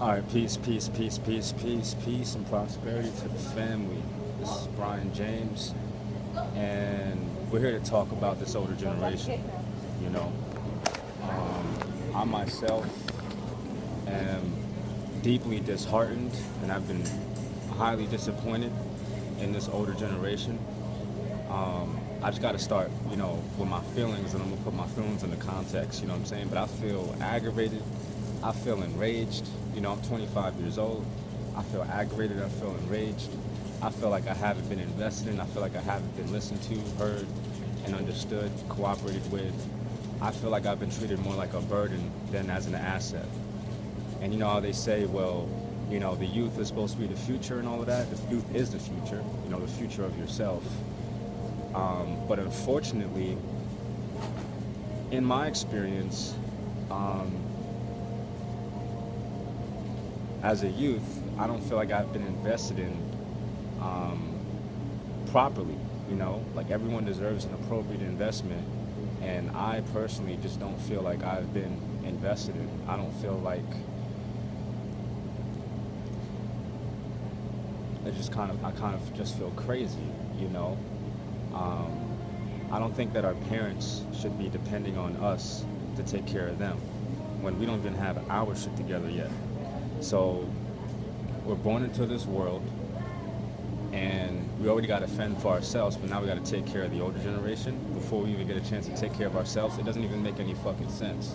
All right, peace, peace, peace, peace, peace, peace, and prosperity to the family. This is Brian James, and we're here to talk about this older generation. You know, I myself am deeply disheartened, and I've been highly disappointed in this older generation. I just got to start, with my feelings, and I'm gonna put my feelings into context. You know what I'm saying? But I feel aggravated. I feel enraged. I'm 25 years old. I feel aggravated. I feel enraged. I feel like I haven't been invested in. I feel like I haven't been listened to, heard, and understood, cooperated with. I feel like I've been treated more like a burden than as an asset. And you know how they say, well, the youth is supposed to be the future and all of that. The youth is the future, the future of yourself. But unfortunately, in my experience, as a youth, I don't feel like I've been invested in properly. Like everyone deserves an appropriate investment, and I personally just don't feel like I've been invested in. I don't feel like I kind of just feel crazy, you know. I don't think that our parents should be depending on us to take care of them when we don't even have our shit together yet. So we're born into this world, and we already got to fend for ourselves, but now we got to take care of the older generation before we even get a chance to take care of ourselves. It doesn't even make any fucking sense.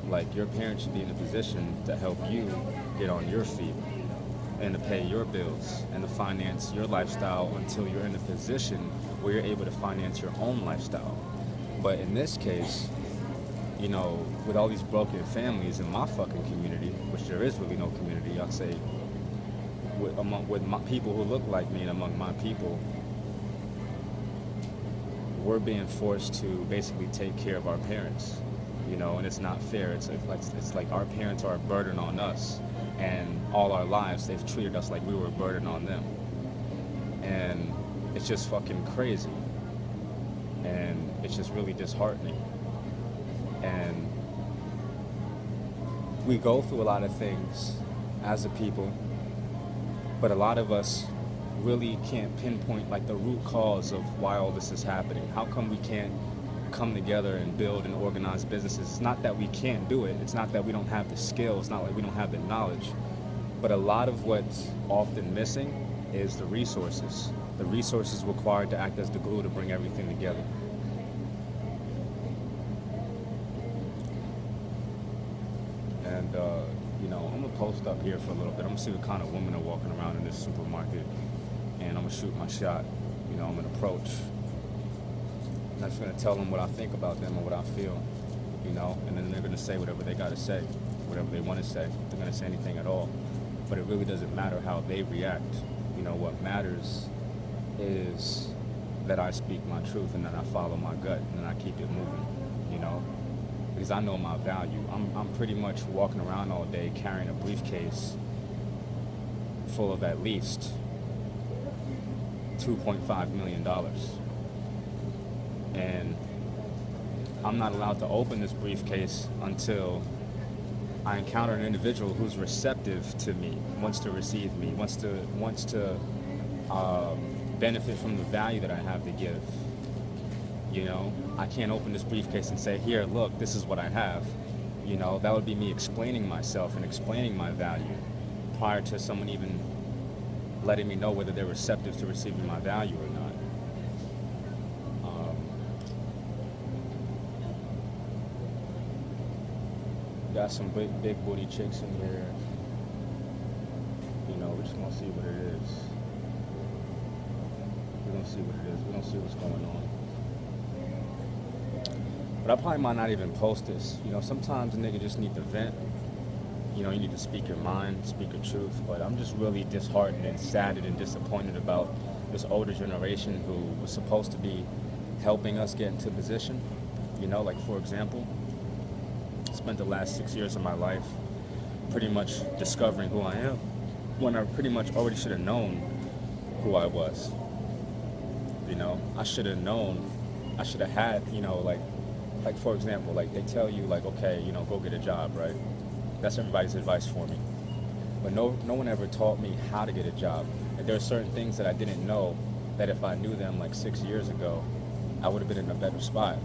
Like, your parents should be in a position to help you get on your feet and to pay your bills and to finance your lifestyle until you're in a position where you're able to finance your own lifestyle. But in this case, with all these broken families in my fucking community, which there is really no community, I'd say, with my people who look like me and among my people, we're being forced to basically take care of our parents, and it's not fair. It's like our parents are a burden on us, and all our lives they've treated us like we were a burden on them, and it's just fucking crazy, and it's just really disheartening. And we go through a lot of things as a people, but a lot of us really can't pinpoint like the root cause of why all this is happening. How come we can't come together and build and organize businesses? It's not that we can't do it. It's not that we don't have the skill. It's not like we don't have the knowledge. But a lot of what's often missing is the resources. The resources required to act as the glue to bring everything together. And, I'm going to post up here for a little bit. I'm going to see what kind of women are walking around in this supermarket. And I'm going to shoot my shot. I'm going to approach. I'm just going to tell them what I think about them and what I feel. And then they're going to say whatever they got to say, whatever they want to say. If they're going to say anything at all. But it really doesn't matter how they react. What matters is that I speak my truth and that I follow my gut and then I keep it moving, because I know my value. I'm pretty much walking around all day carrying a briefcase full of at least $2.5 million. And I'm not allowed to open this briefcase until I encounter an individual who's receptive to me, wants to receive me, wants to benefit from the value that I have to give. I can't open this briefcase and say, here, look, this is what I have. That would be me explaining myself and explaining my value prior to someone even letting me know whether they're receptive to receiving my value or not. Got some big booty chicks in here. We're just gonna see what it is. We're gonna see what it is. We're gonna see what's going on. But I probably might not even post this. Sometimes a nigga just need to vent. You need to speak your mind, speak your truth. But I'm just really disheartened and saddened and disappointed about this older generation who was supposed to be helping us get into position. Like, for example, I spent the last 6 years of my life pretty much discovering who I am when I pretty much already should have known who I was. I should have known, I should have had, like for example, like they tell you like, okay, go get a job, right? That's everybody's advice for me. but no one ever taught me how to get a job. And there are certain things that I didn't know that if I knew them like 6 years ago, I would have been in a better spot.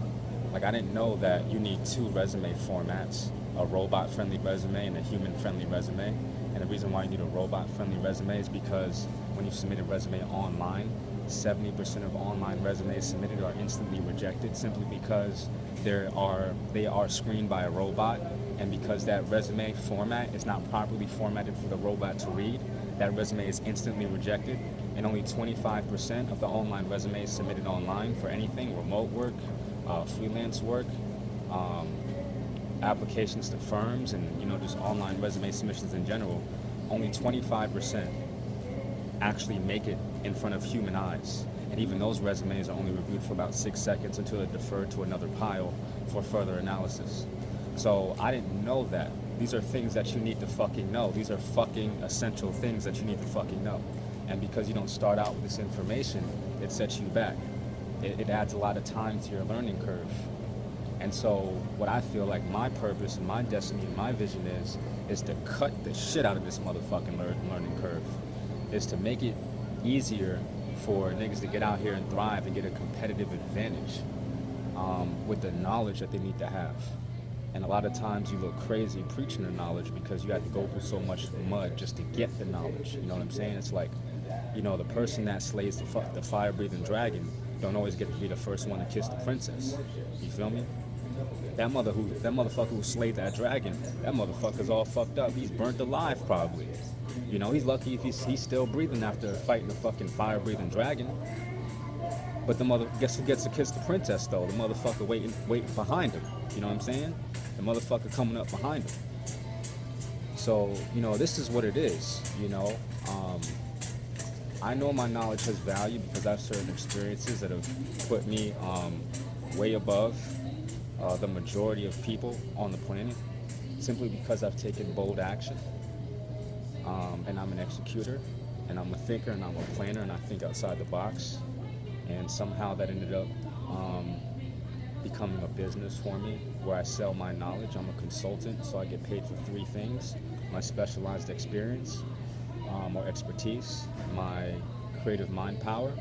Like I didn't know that you need two resume formats, a robot-friendly resume and a human-friendly resume. And the reason why you need a robot-friendly resume is because when you submit a resume online, 70% of online resumes submitted are instantly rejected simply because they are screened by a robot, and because that resume format is not properly formatted for the robot to read, that resume is instantly rejected. And only 25% of the online resumes submitted online for anything, remote work, freelance work, um, applications to firms, and just online resume submissions in general, only 25% actually make it in front of human eyes. And even those resumes are only reviewed for about 6 seconds until they're deferred to another pile for further analysis. So I didn't know that. These are things that you need to fucking know. These are fucking essential things that you need to fucking know. And because you don't start out with this information, it sets you back. It adds a lot of time to your learning curve. And so what I feel like my purpose and my destiny and my vision is to cut the shit out of this motherfucking learning curve. Is to make it easier for niggas to get out here and thrive and get a competitive advantage with the knowledge that they need to have. And a lot of times you look crazy preaching the knowledge because you have to go through so much mud just to get the knowledge. You know what I'm saying? It's like, the person that slays the fire-breathing dragon don't always get to be the first one to kiss the princess. You feel me? That motherfucker who slayed that dragon, that motherfucker's all fucked up. He's burnt alive probably. He's lucky if he's still breathing after fighting the fucking fire-breathing dragon. But guess who gets to kiss the princess though? The motherfucker waiting behind him. You know what I'm saying? The motherfucker coming up behind him. So, this is what it is, I know my knowledge has value because I have certain experiences that have put me way above the majority of people on the planet, simply because I've taken bold action. And I'm an executor, and I'm a thinker, and I'm a planner, and I think outside the box. And somehow that ended up becoming a business for me where I sell my knowledge. I'm a consultant, so I get paid for three things: my specialized experience or expertise, my creative mind power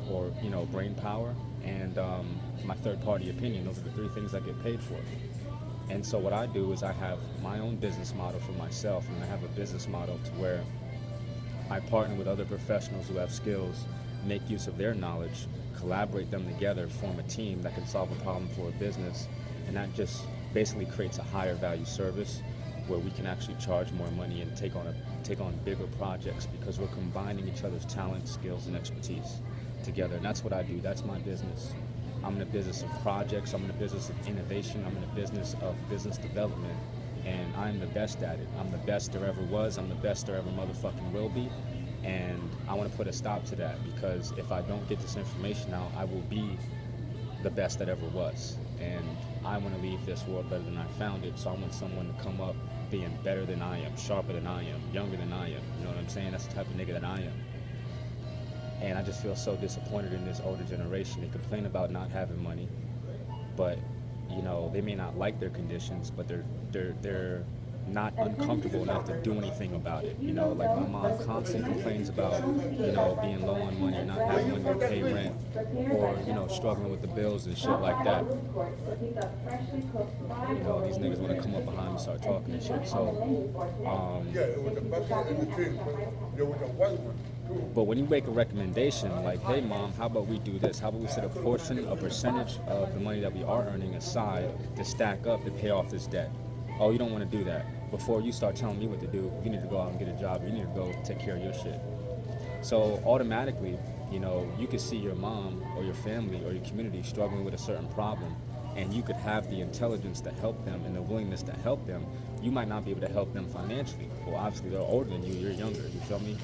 or brain power, and my third-party opinion. Those are the three things I get paid for. And so what I do is I have my own business model for myself, and I have a business model to where I partner with other professionals who have skills, make use of their knowledge, collaborate them together, form a team that can solve a problem for a business, and that just basically creates a higher value service where we can actually charge more money and take on bigger projects because we're combining each other's talent, skills, and expertise together. And that's what I do. That's my business. I'm in the business of projects, I'm in the business of innovation, I'm in the business of business development, and I'm the best at it. I'm the best there ever was, I'm the best there ever motherfucking will be, and I want to put a stop to that because if I don't get this information out, I will be the best that ever was. And I want to leave this world better than I found it, so I want someone to come up being better than I am, sharper than I am, younger than I am, you know what I'm saying? That's the type of nigga that I am. And I just feel so disappointed in this older generation. They complain about not having money, but they may not like their conditions, but they're not uncomfortable enough to do anything about it. Like my mom constantly complains about being low on money, not having money to pay rent, or struggling with the bills and shit like that. These niggas want to come up behind me and start talking and shit. So yeah, it was the best one in the team, but there was a white one. But when you make a recommendation like, hey mom, how about we do this? How about we set a percentage of the money that we are earning aside to stack up to pay off this debt? Oh, you don't want to do that. Before you start telling me what to do, you need to go out and get a job. You need to go take care of your shit. So automatically, you could see your mom or your family or your community struggling with a certain problem, and you could have the intelligence to help them and the willingness to help them. You might not be able to help them financially. Well, obviously they're older than you, you're younger, you feel me?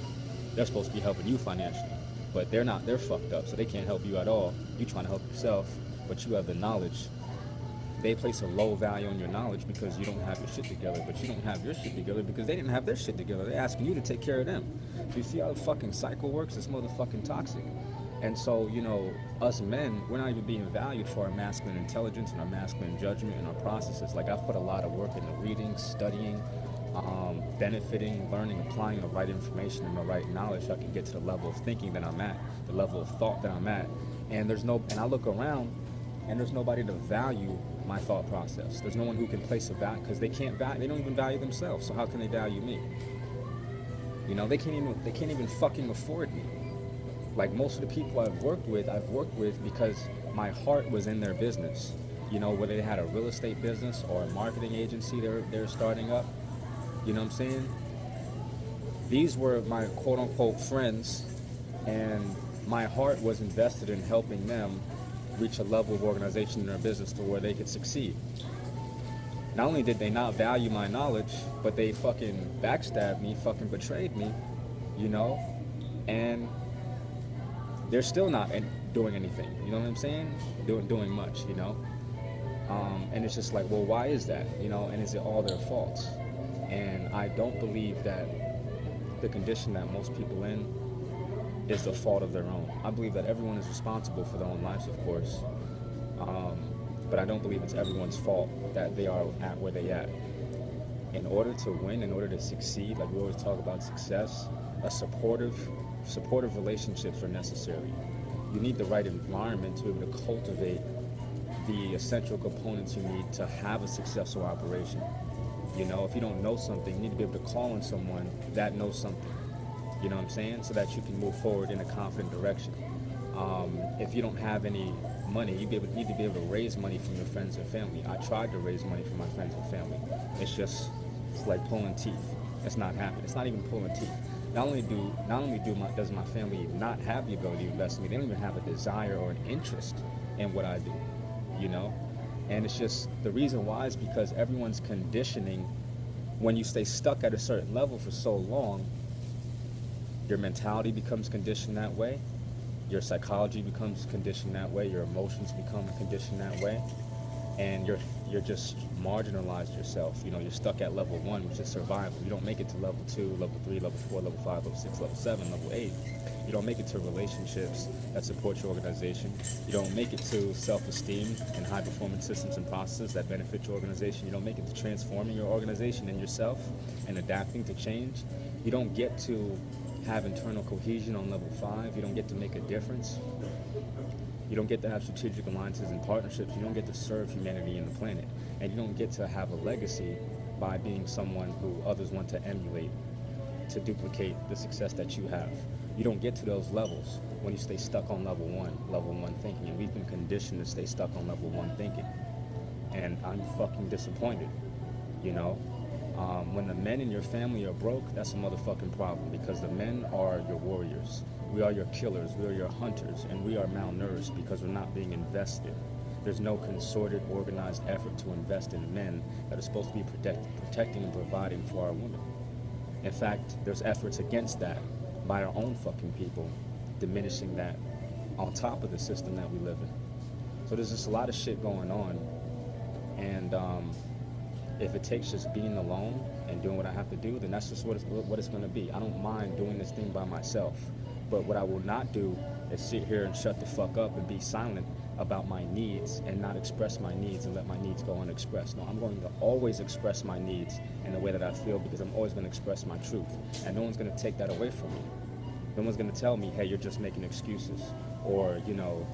They're supposed to be helping you financially, but they're not, they're fucked up, so they can't help you at all. You're trying to help yourself, but you have the knowledge. They place a low value on your knowledge because you don't have your shit together, but you don't have your shit together because they didn't have their shit together. They're asking you to take care of them. So you see how the fucking cycle works? It's motherfucking toxic. And so, us men, we're not even being valued for our masculine intelligence and our masculine judgment and our processes. Like, I've put a lot of work into reading, studying, benefiting, learning, applying the right information and the right knowledge, so I can get to the level of thinking that I'm at, the level of thought that I'm at. And I look around, and there's nobody to value my thought process. There's no one who can place a value, because they don't even value themselves. So how can they value me? You know, they can't even fucking afford me. Like most of the people I've worked with because my heart was in their business. You know, whether they had a real estate business or a marketing agency they're starting up. You know what I'm saying? These were my quote unquote friends, and my heart was invested in helping them reach a level of organization in their business to where they could succeed. Not only did they not value my knowledge, but they fucking backstabbed me, fucking betrayed me, you know, and they're still not doing anything. You know what I'm saying? Doing much, you know. And it's just like, well, why is that? You know, and is it all their faults? And I don't believe that the condition that most people in is the fault of their own. I believe that everyone is responsible for their own lives, of course. But I don't believe it's everyone's fault that they are at where they at. In order to win, in order to succeed, like we always talk about success, supportive relationships are necessary. You need the right environment to be able to cultivate the essential components you need to have a successful operation. You know, if you don't know something, you need to be able to call on someone that knows something. You know what I'm saying? So that you can move forward in a confident direction. If you don't have any money, you need to be able to raise money from your friends and family. I tried to raise money from my friends and family. It's like pulling teeth. It's not happening. It's not even pulling teeth. Not only does my family not have the ability to invest in me, they don't even have a desire or an interest in what I do, you know? And it's just, the reason why is because everyone's conditioning, when you stay stuck at a certain level for so long, your mentality becomes conditioned that way, your psychology becomes conditioned that way, your emotions become conditioned that way, and you're just marginalized yourself. You know, you're stuck at level 1, which is survival. You don't make it to level 2, level 3, level 4, level 5, level 6, level 7, level 8. You don't make it to relationships that support your organization. You don't make it to self-esteem and high-performance systems and processes that benefit your organization. You don't make it to transforming your organization and yourself and adapting to change. You don't get to have internal cohesion on level 5. You don't get to make a difference. You don't get to have strategic alliances and partnerships. You don't get to serve humanity and the planet. And you don't get to have a legacy by being someone who others want to emulate, to duplicate the success that you have. You don't get to those levels when you stay stuck on level 1 thinking. And we've been conditioned to stay stuck on level 1 thinking. And I'm fucking disappointed, you know? When the men in your family are broke, that's a motherfucking problem, because the men are your warriors. We are your killers, we are your hunters, and we are malnourished because we're not being invested. There's no concerted, organized effort to invest in men that are supposed to be protecting and providing for our women. In fact, there's efforts against that by our own fucking people, diminishing that on top of the system that we live in. So there's just a lot of shit going on, and if it takes just being alone and doing what I have to do, then that's just what it's going to be. I don't mind doing this thing by myself. But what I will not do is sit here and shut the fuck up and be silent about my needs and not express my needs and let my needs go unexpressed. No, I'm going to always express my needs in the way that I feel, because I'm always going to express my truth. And no one's going to take that away from me. No one's going to tell me, hey, you're just making excuses. Or, you know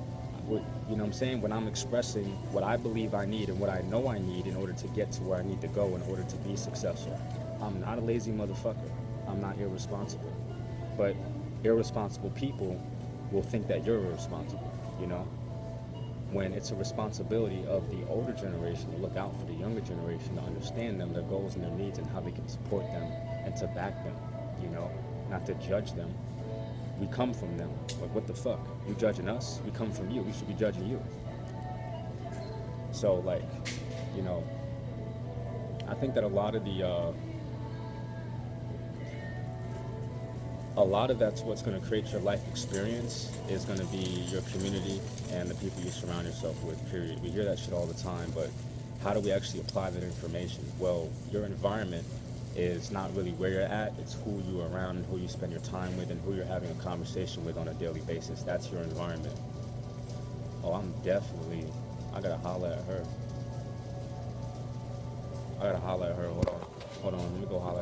what I'm saying? When I'm expressing what I believe I need and what I know I need in order to get to where I need to go in order to be successful. I'm not a lazy motherfucker. I'm not irresponsible. But irresponsible people will think that you're irresponsible, you know? When it's a responsibility of the older generation to look out for the younger generation, to understand them, their goals and their needs, and how they can support them and to back them, you know? Not to judge them. We come from them. Like, what the fuck? You judging us? We come from you. We should be judging you. So, like, you know, I think that a lot of that's what's going to create your life experience is going to be your community and the people you surround yourself with, period. We hear that shit all the time, but how do we actually apply that information? Well, your environment is not really where you're at. It's who you're around and who you spend your time with and who you're having a conversation with on a daily basis. That's your environment. Oh, I gotta holler at her. Hold on. Let me go holler.